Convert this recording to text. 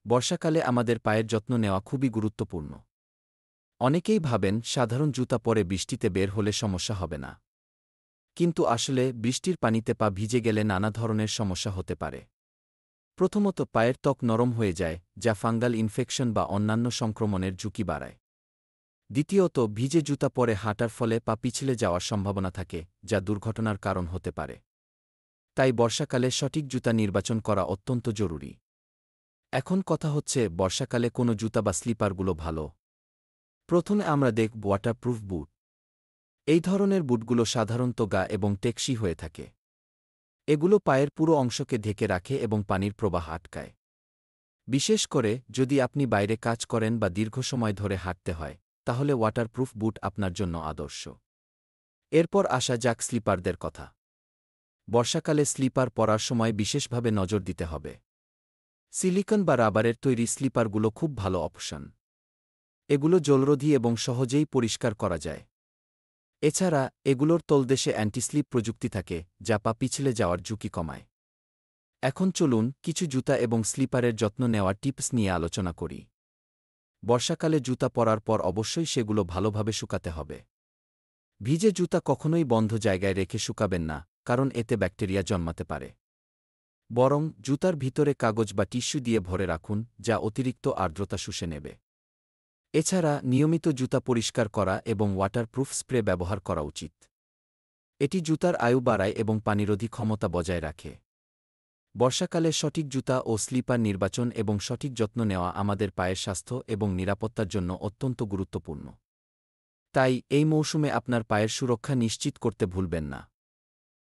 বর্ষাকালে আমাদের পায়ের যত্ন নেওয়া খুবই গুরুত্বপূর্ণ। অনেকেই ভাবেন সাধারণ জুতা পরে বৃষ্টিতে বের হলে সমস্যা হবে না। কিন্তু আসলে বৃষ্টির পানিতে পা ভিজে গেলে নানা ধরনের সমস্যা হতে পারে। প্রথমত, পায়ের ত্বক নরম হয়ে যায়, যা ফাঙ্গাল ইনফেকশন বা অন্যান্য সংক্রমণের ঝুঁকি বাড়ায়। দ্বিতীয়ত, ভিজে জুতা পরে হাঁটার ফলে পা পিছলে যাওয়ার সম্ভাবনা থাকে, যা দুর্ঘটনার কারণ হতে পারে। তাই বর্ষাকালে সঠিক জুতা নির্বাচন করা অত্যন্ত জরুরি। এখন কথা হচ্ছে, বর্ষাকালে কোন জুতা বা স্লিপারগুলো ভালো। প্রথমে আমরা দেখব ওয়াটারপ্রুফ বুট। এই ধরনের বুটগুলো সাধারণত গা এবং টেকসই হয়ে থাকে। এগুলো পায়ের পুরো অংশকে ঢেকে রাখে এবং পানির প্রবাহ আটকায়। বিশেষ করে যদি আপনি বাইরে কাজ করেন বা দীর্ঘ সময় ধরে হাঁটতে হয়, তাহলে ওয়াটারপ্রুফ বুট আপনার জন্য আদর্শ। এরপর আসা যাক স্লিপারদের কথা। বর্ষাকালে স্লিপার পরার সময় বিশেষভাবে নজর দিতে হবে। সিলিকন বা রাবারের তৈরি স্লিপারগুলো খুব ভালো অপশন। এগুলো জলরোধী এবং সহজেই পরিষ্কার করা যায়। এছাড়া এগুলোর তলদেশে অ্যান্টি-স্লিপ প্রযুক্তি থাকে, যা পা পিছলে যাওয়ার ঝুঁকি কমায়। এখন চলুন কিছু জুতা এবং স্লিপারের যত্ন নেওয়ার টিপস নিয়ে আলোচনা করি। বর্ষাকালে জুতা পরার পর অবশ্যই সেগুলো ভালোভাবে শুকাতে হবে। ভিজে জুতা কখনোই বন্ধ জায়গায় রেখে শুকাবেন না, কারণ এতে ব্যাকটেরিয়া জন্মাতে পারে। বরং জুতার ভিতরে কাগজ বা টিস্যু দিয়ে ভরে রাখুন, যা অতিরিক্ত আর্দ্রতা শুষে নেবে। এছাড়া নিয়মিত জুতা পরিষ্কার করা এবং ওয়াটারপ্রুফ স্প্রে ব্যবহার করা উচিত। এটি জুতার আয়ু বাড়ায় এবং পানিরোধী ক্ষমতা বজায় রাখে। বর্ষাকালে সঠিক জুতা ও স্লিপার নির্বাচন এবং সঠিক যত্ন নেওয়া আমাদের পায়ের স্বাস্থ্য এবং নিরাপত্তার জন্য অত্যন্ত গুরুত্বপূর্ণ। তাই এই মৌসুমে আপনার পায়ের সুরক্ষা নিশ্চিত করতে ভুলবেন না।